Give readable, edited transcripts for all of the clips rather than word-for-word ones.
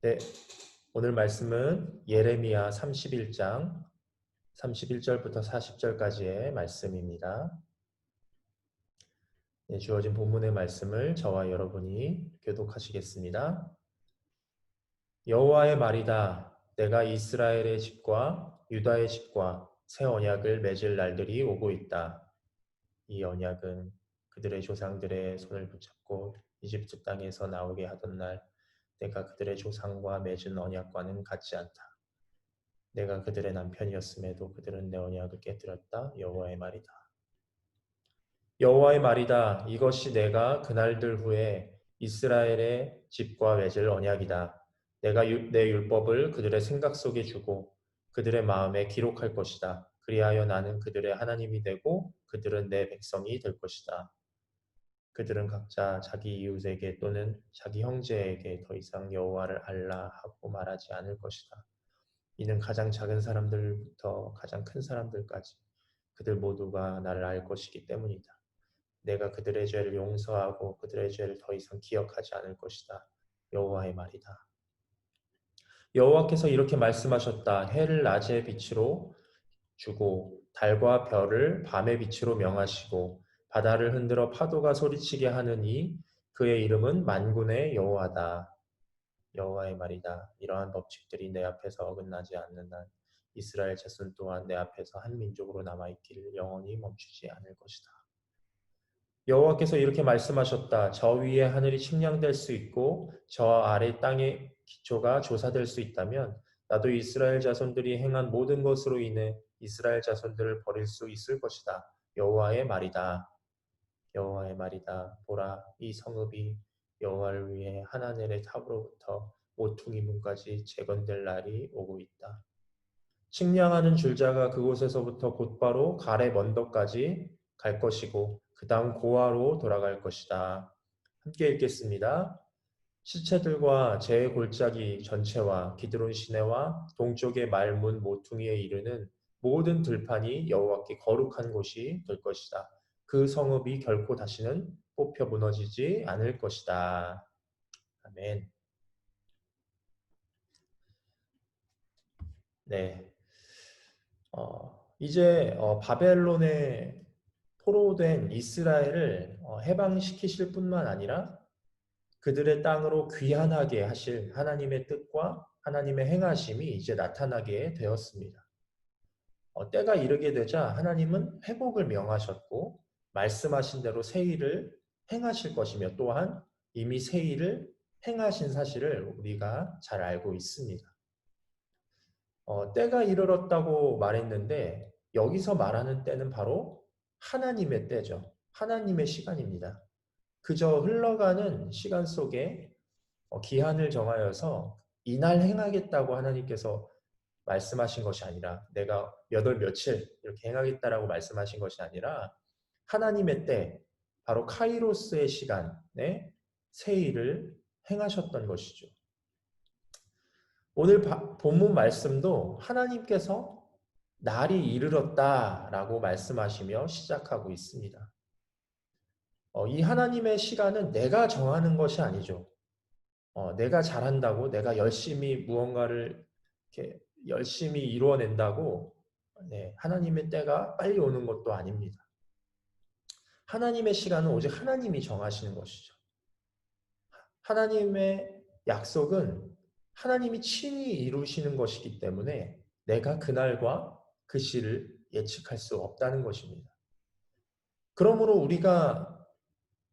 네, 오늘 말씀은 예레미야 31장 31절부터 40절까지의 말씀입니다. 네, 주어진 본문의 말씀을 저와 여러분이 교독하시겠습니다. 여호와의 말이다. 내가 이스라엘의 집과 유다의 집과 새 언약을 맺을 날들이 오고 있다. 이 언약은 그들의 조상들의 손을 붙잡고 이집트 땅에서 나오게 하던 날 내가 그들의 조상과 맺은 언약과는 같지 않다. 내가 그들의 남편이었음에도 그들은 내 언약을 깨뜨렸다. 여호와의 말이다. 여호와의 말이다. 이것이 내가 그날들 후에 이스라엘의 집과 맺을 언약이다. 내가 내 율법을 그들의 생각 속에 주고 그들의 마음에 기록할 것이다. 그리하여 나는 그들의 하나님이 되고 그들은 내 백성이 될 것이다. 그들은 각자 자기 이웃에게 또는 자기 형제에게 더 이상 여호와를 알라 하고 말하지 않을 것이다. 이는 가장 작은 사람들부터 가장 큰 사람들까지 그들 모두가 나를 알 것이기 때문이다. 내가 그들의 죄를 용서하고 그들의 죄를 더 이상 기억하지 않을 것이다. 여호와의 말이다. 여호와께서 이렇게 말씀하셨다. 해를 낮의 빛으로 주고 달과 별을 밤의 빛으로 명하시고 바다를 흔들어 파도가 소리치게 하느니 그의 이름은 만군의 여호와다. 여호와의 말이다. 이러한 법칙들이 내 앞에서 어긋나지 않는 한 이스라엘 자손 또한 내 앞에서 한 민족으로 남아있기를 영원히 멈추지 않을 것이다. 여호와께서 이렇게 말씀하셨다. 저 위에 하늘이 측량될 수 있고 저 아래 땅의 기초가 조사될 수 있다면 나도 이스라엘 자손들이 행한 모든 것으로 인해 이스라엘 자손들을 버릴 수 있을 것이다. 여호와의 말이다. 여호와의 말이다. 보라, 이 성읍이 여호와를 위해 하나넬의 탑으로부터 모퉁이 문까지 재건될 날이 오고 있다. 측량하는 줄자가 그곳에서부터 곧바로 가렙 언덕까지 갈 것이고 그 다음 고아로 돌아갈 것이다. 함께 읽겠습니다. 시체들과 제 골짜기 전체와 기드론 시내와 동쪽의 말문 모퉁이에 이르는 모든 들판이 여호와께 거룩한 곳이 될 것이다. 그 성읍이 결코 다시는 뽑혀 무너지지 않을 것이다. 아멘. 네. 이제 바벨론에 포로된 이스라엘을 해방시키실 뿐만 아니라 그들의 땅으로 귀환하게 하실 하나님의 뜻과 하나님의 행하심이 이제 나타나게 되었습니다. 때가 이르게 되자 하나님은 회복을 명하셨고 말씀하신 대로 새 일을 행하실 것이며 또한 이미 새 일을 행하신 사실을 우리가 잘 알고 있습니다. 때가 이르렀다고 말했는데 여기서 말하는 때는 바로 하나님의 때죠. 하나님의 시간입니다. 그저 흘러가는 시간 속에 기한을 정하여서 이날 행하겠다고 하나님께서 말씀하신 것이 아니라 내가 몇 월 며칠 이렇게 행하겠다라고 말씀하신 것이 아니라 하나님의 때, 바로 카이로스의 시간에 새 일을 행하셨던 것이죠. 오늘 본문 말씀도 하나님께서 날이 이르렀다라고 말씀하시며 시작하고 있습니다. 이 하나님의 시간은 내가 정하는 것이 아니죠. 내가 잘한다고, 내가 열심히 무언가를 이렇게 열심히 이루어낸다고, 네, 하나님의 때가 빨리 오는 것도 아닙니다. 하나님의 시간은 오직 하나님이 정하시는 것이죠. 하나님의 약속은 하나님이 친히 이루시는 것이기 때문에 내가 그날과 그 시를 예측할 수 없다는 것입니다. 그러므로 우리가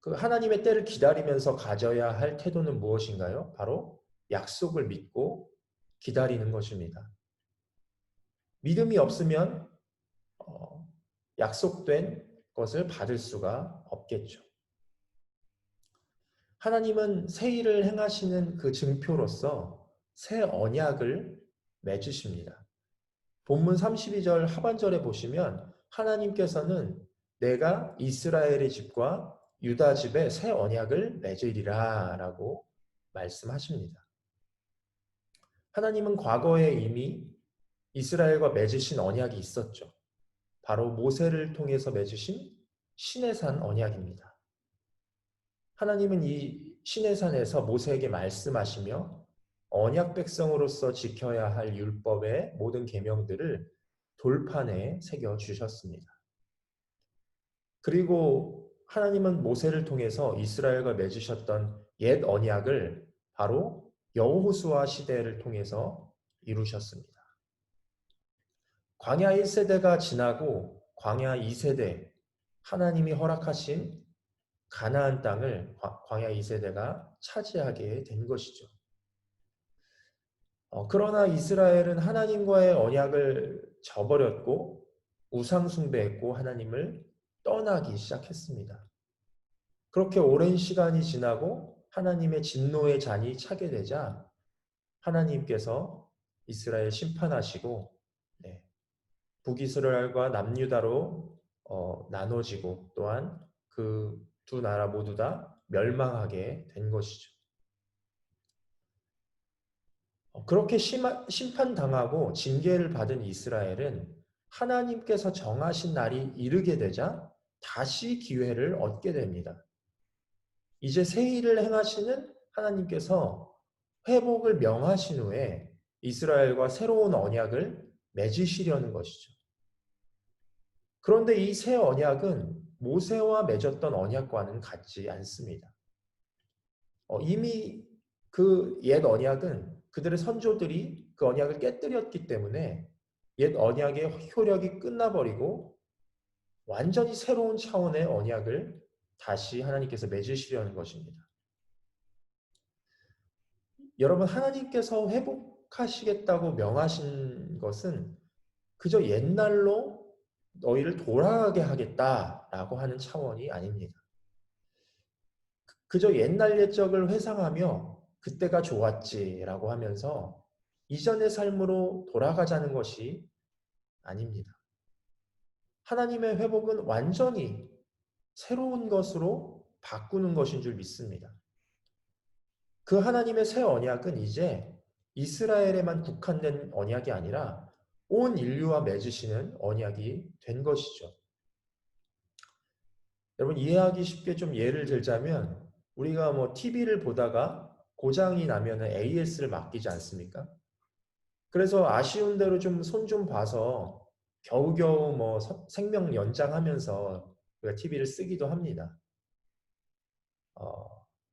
그 하나님의 때를 기다리면서 가져야 할 태도는 무엇인가요? 바로 약속을 믿고 기다리는 것입니다. 믿음이 없으면 약속된 것을 받을 수가 없겠죠. 하나님은 새 일을 행하시는 그 증표로서 새 언약을 맺으십니다. 본문 32절 하반절에 보시면 하나님께서는 내가 이스라엘의 집과 유다 집에 새 언약을 맺으리라 라고 말씀하십니다. 하나님은 과거에 이미 이스라엘과 맺으신 언약이 있었죠. 바로 모세를 통해서 맺으신 시내산 언약입니다. 하나님은 이 시내산에서 모세에게 말씀하시며 언약 백성으로서 지켜야 할 율법의 모든 계명들을 돌판에 새겨 주셨습니다. 그리고 하나님은 모세를 통해서 이스라엘과 맺으셨던 옛 언약을 바로 여호수아 시대를 통해서 이루셨습니다. 광야 1세대가 지나고 광야 2세대, 하나님이 허락하신 가나안 땅을 광야 2세대가 차지하게 된 것이죠. 그러나 이스라엘은 하나님과의 언약을 저버렸고 우상 숭배했고 하나님을 떠나기 시작했습니다. 그렇게 오랜 시간이 지나고 하나님의 진노의 잔이 차게 되자 하나님께서 이스라엘 심판하시고 북이스라엘과 남유다로 나눠지고 또한 그 두 나라 모두 다 멸망하게 된 것이죠. 그렇게 심판당하고 징계를 받은 이스라엘은 하나님께서 정하신 날이 이르게 되자 다시 기회를 얻게 됩니다. 이제 새 일을 행하시는 하나님께서 회복을 명하신 후에 이스라엘과 새로운 언약을 맺으시려는 것이죠. 그런데 이 새 언약은 모세와 맺었던 언약과는 같지 않습니다. 이미 그 옛 언약은 그들의 선조들이 그 언약을 깨뜨렸기 때문에 옛 언약의 효력이 끝나버리고 완전히 새로운 차원의 언약을 다시 하나님께서 맺으시려는 것입니다. 여러분, 하나님께서 회복하시겠다고 명하신 것은 그저 옛날로 너희를 돌아가게 하겠다라고 하는 차원이 아닙니다. 그저 옛날 옛적을 회상하며 그때가 좋았지라고 하면서 이전의 삶으로 돌아가자는 것이 아닙니다. 하나님의 회복은 완전히 새로운 것으로 바꾸는 것인 줄 믿습니다. 그 하나님의 새 언약은 이제 이스라엘에만 국한된 언약이 아니라 온 인류와 맺으시는 언약이 된 것이죠. 여러분, 이해하기 쉽게 좀 예를 들자면 우리가 TV를 보다가 고장이 나면 AS를 맡기지 않습니까? 그래서 아쉬운 대로 좀 손 좀 봐서 겨우겨우 생명 연장하면서 우리가 TV를 쓰기도 합니다.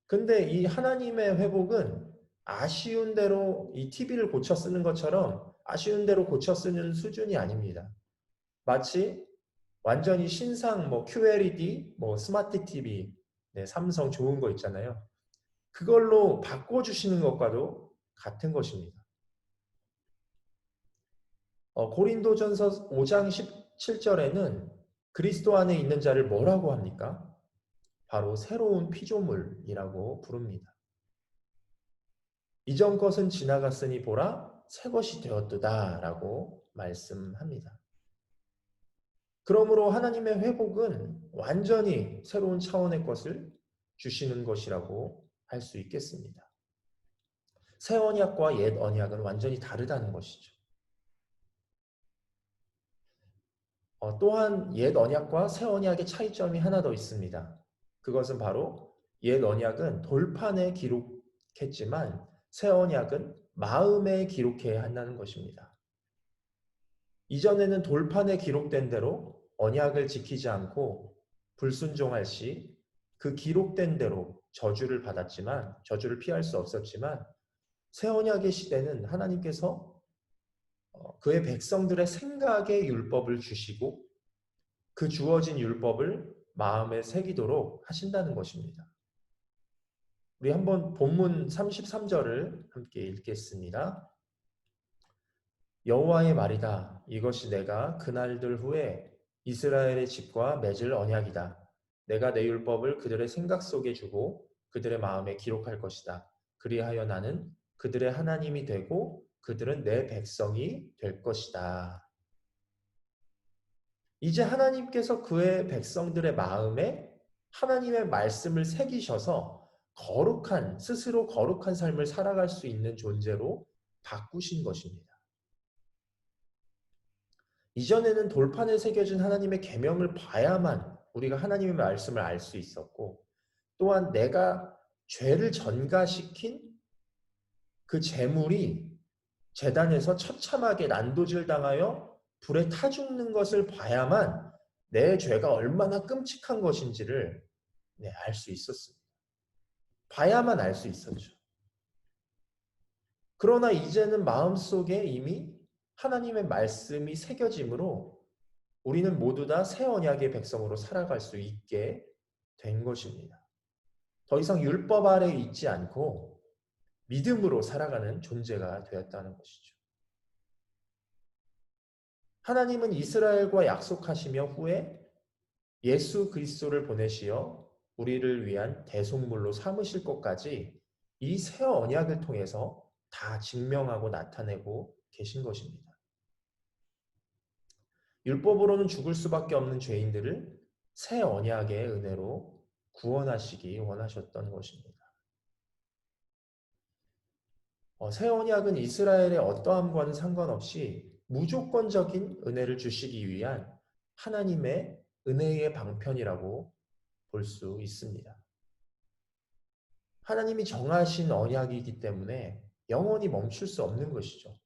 근데 이 하나님의 회복은 아쉬운 대로 이 TV를 고쳐 쓰는 것처럼 아쉬운 대로 고쳐 쓰는 수준이 아닙니다. 마치 완전히 신상 QLED, 스마트 TV, 삼성 좋은 거 있잖아요. 그걸로 바꿔주시는 것과도 같은 것입니다. 고린도전서 5장 17절에는 그리스도 안에 있는 자를 뭐라고 합니까? 바로 새로운 피조물이라고 부릅니다. 이전 것은 지나갔으니 보라 새 것이 되었도다 라고 말씀합니다. 그러므로 하나님의 회복은 완전히 새로운 차원의 것을 주시는 것이라고 할 수 있겠습니다. 새 언약과 옛 언약은 완전히 다르다는 것이죠. 또한 옛 언약과 새 언약의 차이점이 하나 더 있습니다. 그것은 바로 옛 언약은 돌판에 기록했지만 새 언약은 마음에 기록해야 한다는 것입니다. 이전에는 돌판에 기록된 대로 언약을 지키지 않고 불순종할 시 그 기록된 대로 저주를 받았지만 저주를 피할 수 없었지만 새 언약의 시대는 하나님께서 그의 백성들의 생각의 율법을 주시고 그 주어진 율법을 마음에 새기도록 하신다는 것입니다. 우리 한번 본문 33절을 함께 읽겠습니다. 여호와의 말이다. 이것이 내가 그날들 후에 이스라엘의 집과 맺을 언약이다. 내가 내 율법을 그들의 생각 속에 주고 그들의 마음에 기록할 것이다. 그리하여 나는 그들의 하나님이 되고 그들은 내 백성이 될 것이다. 이제 하나님께서 그의 백성들의 마음에 하나님의 말씀을 새기셔서 스스로 거룩한 삶을 살아갈 수 있는 존재로 바꾸신 것입니다. 이전에는 돌판에 새겨진 하나님의 계명을 봐야만 우리가 하나님의 말씀을 알 수 있었고 또한 내가 죄를 전가시킨 그 제물이 제단에서 처참하게 난도질 당하여 불에 타 죽는 것을 봐야만 내 죄가 얼마나 끔찍한 것인지를 알 수 있었습니다. 봐야만 알 수 있었죠. 그러나 이제는 마음속에 이미 하나님의 말씀이 새겨짐으로 우리는 모두 다 새 언약의 백성으로 살아갈 수 있게 된 것입니다. 더 이상 율법 아래 있지 않고 믿음으로 살아가는 존재가 되었다는 것이죠. 하나님은 이스라엘과 약속하시며 후에 예수 그리스도를 보내시어 우리를 위한 대속물로 삼으실 것까지 이 새 언약을 통해서 다 증명하고 나타내고 계신 것입니다. 율법으로는 죽을 수밖에 없는 죄인들을 새 언약의 은혜로 구원하시기 원하셨던 것입니다. 새 언약은 이스라엘의 어떠함과는 상관없이 무조건적인 은혜를 주시기 위한 하나님의 은혜의 방편이라고 볼 수 있습니다. 하나님이 정하신 언약이기 때문에 영원히 멈출 수 없는 것이죠.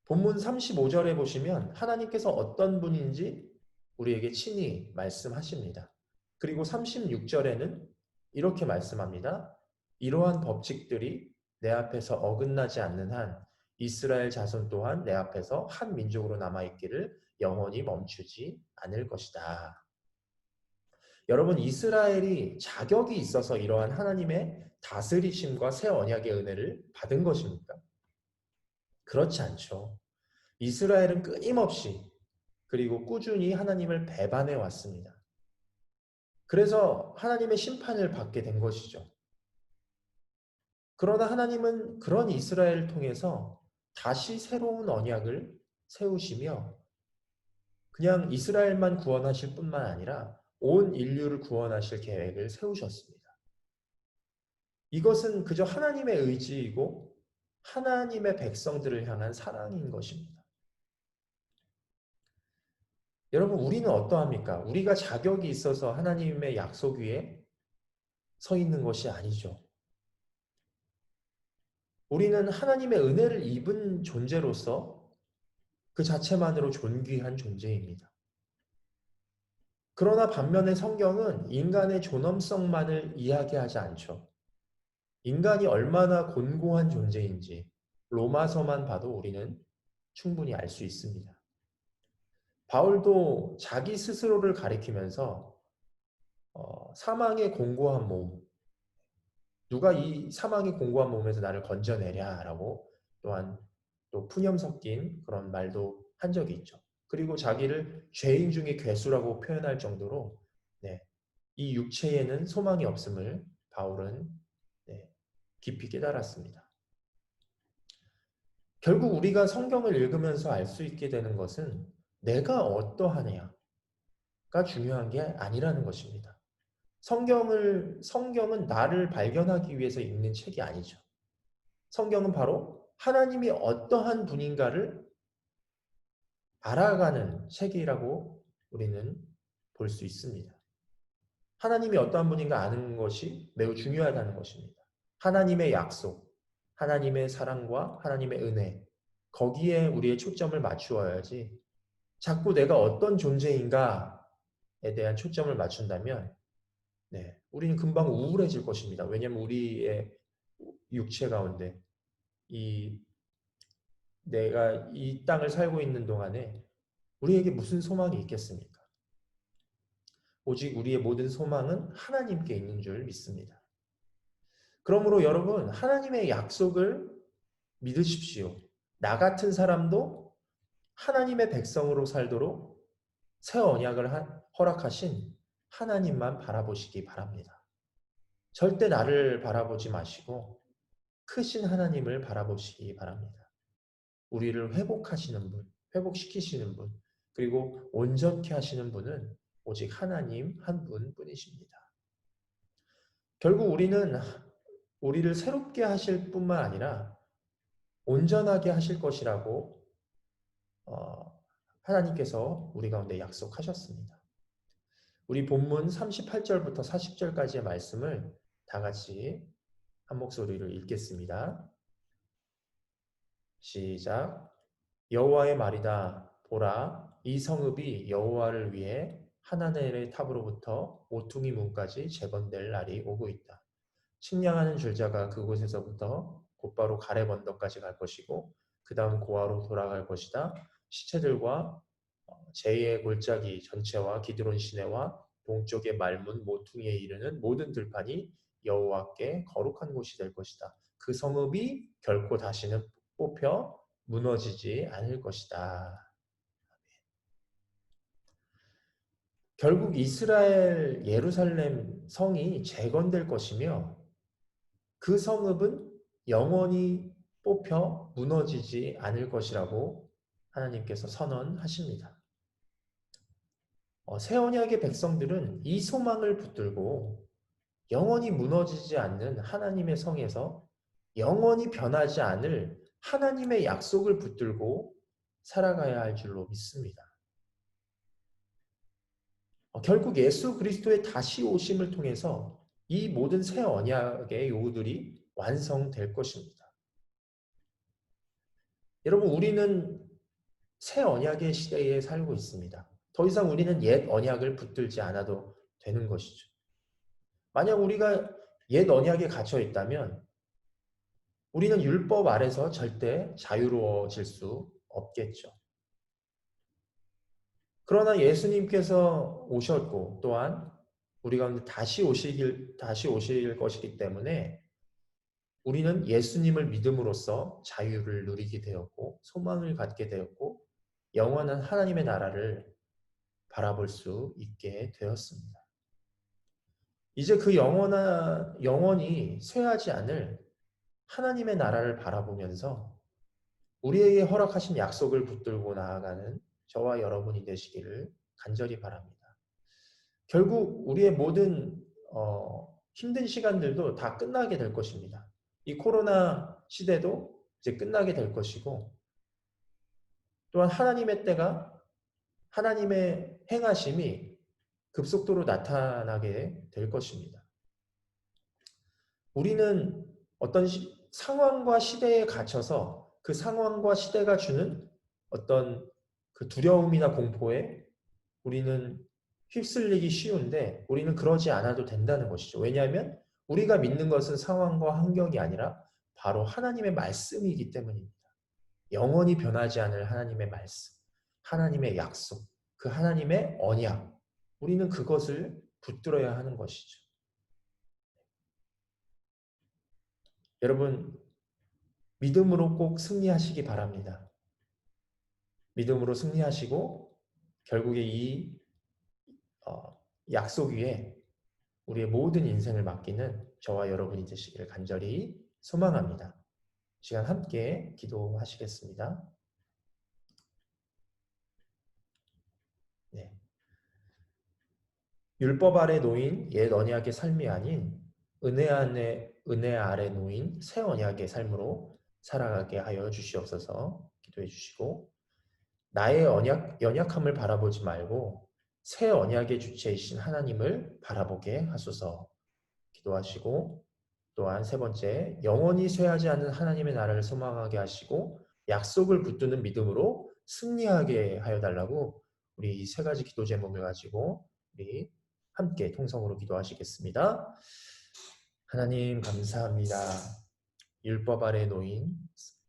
본문 35절에 보시면 하나님께서 어떤 분인지 우리에게 친히 말씀하십니다. 그리고 36절에는 이렇게 말씀합니다. 이러한 법칙들이 내 앞에서 어긋나지 않는 한 이스라엘 자손 또한 내 앞에서 한 민족으로 남아있기를 영원히 멈추지 않을 것이다. 여러분, 이스라엘이 자격이 있어서 이러한 하나님의 다스리심과 새 언약의 은혜를 받은 것입니까? 그렇지 않죠. 이스라엘은 끊임없이 그리고 꾸준히 하나님을 배반해 왔습니다. 그래서 하나님의 심판을 받게 된 것이죠. 그러나 하나님은 그런 이스라엘을 통해서 다시 새로운 언약을 세우시며 그냥 이스라엘만 구원하실 뿐만 아니라 온 인류를 구원하실 계획을 세우셨습니다. 이것은 그저 하나님의 의지이고 하나님의 백성들을 향한 사랑인 것입니다. 여러분, 우리는 어떠합니까? 우리가 자격이 있어서 하나님의 약속 위에 서 있는 것이 아니죠. 우리는 하나님의 은혜를 입은 존재로서 그 자체만으로 존귀한 존재입니다. 그러나 반면에 성경은 인간의 존엄성만을 이야기하지 않죠. 인간이 얼마나 곤고한 존재인지 로마서만 봐도 우리는 충분히 알 수 있습니다. 바울도 자기 스스로를 가리키면서 사망의 공고한 몸, 누가 이 사망의 공고한 몸에서 나를 건져내랴라고 또한 또 푸념 섞인 그런 말도 한 적이 있죠. 그리고 자기를 죄인 중에 괴수라고 표현할 정도로 이 육체에는 소망이 없음을 바울은 깊이 깨달았습니다. 결국 우리가 성경을 읽으면서 알 수 있게 되는 것은 내가 어떠하냐가 중요한 게 아니라는 것입니다. 성경은 나를 발견하기 위해서 읽는 책이 아니죠. 성경은 바로 하나님이 어떠한 분인가를 알아가는 책이라고 우리는 볼 수 있습니다. 하나님이 어떠한 분인가 아는 것이 매우 중요하다는 것입니다. 하나님의 약속, 하나님의 사랑과 하나님의 은혜, 거기에 우리의 초점을 맞추어야지 자꾸 내가 어떤 존재인가에 대한 초점을 맞춘다면 우리는 금방 우울해질 것입니다. 왜냐하면 우리의 육체 가운데 내가 이 땅을 살고 있는 동안에 우리에게 무슨 소망이 있겠습니까? 오직 우리의 모든 소망은 하나님께 있는 줄 믿습니다. 그러므로 여러분, 하나님의 약속을 믿으십시오. 나 같은 사람도 하나님의 백성으로 살도록 새 언약을 허락하신 하나님만 바라보시기 바랍니다. 절대 나를 바라보지 마시고 크신 하나님을 바라보시기 바랍니다. 우리를 회복하시는 분, 회복시키시는 분, 그리고 온전케 하시는 분은 오직 하나님 한 분뿐이십니다. 결국 우리는 우리를 새롭게 하실 뿐만 아니라 온전하게 하실 것이라고 하나님께서 우리 가운데 약속하셨습니다. 우리 본문 38절부터 40절까지의 말씀을 다 같이 한 목소리를 읽겠습니다. 시작. 여호와의 말이다. 보라, 이 성읍이 여호와를 위해 하나넬의 탑으로부터 모퉁이 문까지 재건될 날이 오고 있다. 측량하는 줄자가 그곳에서부터 곧바로 가렙 언덕까지 갈 것이고 그 다음 고아로 돌아갈 것이다. 시체들과 제의 골짜기 전체와 기드론 시내와 동쪽의 말문 모퉁이에 이르는 모든 들판이 여호와께 거룩한 곳이 될 것이다. 그 성읍이 결코 다시는 뽑혀 무너지지 않을 것이다. 결국 이스라엘 예루살렘 성이 재건될 것이며 그 성읍은 영원히 뽑혀 무너지지 않을 것이라고 하나님께서 선언하십니다. 새 언약의 백성들은 이 소망을 붙들고 영원히 무너지지 않는 하나님의 성에서 영원히 변하지 않을 하나님의 약속을 붙들고 살아가야 할 줄로 믿습니다. 결국 예수 그리스도의 다시 오심을 통해서 이 모든 새 언약의 요구들이 완성될 것입니다. 여러분, 우리는 새 언약의 시대에 살고 있습니다. 더 이상 우리는 옛 언약을 붙들지 않아도 되는 것이죠. 만약 우리가 옛 언약에 갇혀 있다면 우리는 율법 아래서 절대 자유로워질 수 없겠죠. 그러나 예수님께서 오셨고 또한 우리 가운데 다시 오실 것이기 때문에 우리는 예수님을 믿음으로써 자유를 누리게 되었고 소망을 갖게 되었고 영원한 하나님의 나라를 바라볼 수 있게 되었습니다. 이제 그 영원히 쇠하지 않을 하나님의 나라를 바라보면서 우리에게 허락하신 약속을 붙들고 나아가는 저와 여러분이 되시기를 간절히 바랍니다. 결국 우리의 모든 힘든 시간들도 다 끝나게 될 것입니다. 이 코로나 시대도 이제 끝나게 될 것이고 또한 하나님의 때가 하나님의 행하심이 급속도로 나타나게 될 것입니다. 우리는 어떤 상황과 시대에 갇혀서 그 상황과 시대가 주는 어떤 그 두려움이나 공포에 우리는 휩쓸리기 쉬운데 우리는 그러지 않아도 된다는 것이죠. 왜냐하면 우리가 믿는 것은 상황과 환경이 아니라 바로 하나님의 말씀이기 때문입니다. 영원히 변하지 않을 하나님의 말씀, 하나님의 약속, 그 하나님의 언약, 우리는 그것을 붙들어야 하는 것이죠. 여러분, 믿음으로 꼭 승리하시기 바랍니다. 믿음으로 승리하시고 결국에 이 약속 위에 우리의 모든 인생을 맡기는 저와 여러분이 되시기를 간절히 소망합니다. 시간 함께 기도하시겠습니다. 네. 율법 아래 놓인 옛 언약의 삶이 아닌 은혜 아래 놓인 새 언약의 삶으로 살아가게 하여 주시옵소서. 기도해 주시고 나의 연약함을 바라보지 말고 새 언약의 주체이신 하나님을 바라보게 하소서. 기도하시고 또한 세 번째, 영원히 쇠하지 않는 하나님의 나라를 소망하게 하시고 약속을 붙드는 믿음으로 승리하게 하여 달라고 우리 이 세 가지 기도 제목을 가지고 우리 함께 통성으로 기도하시겠습니다. 하나님 감사합니다. 율법 아래 놓인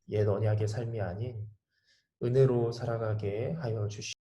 옛 언약의 삶이 아닌 은혜로 살아가게 하여 주시옵소서.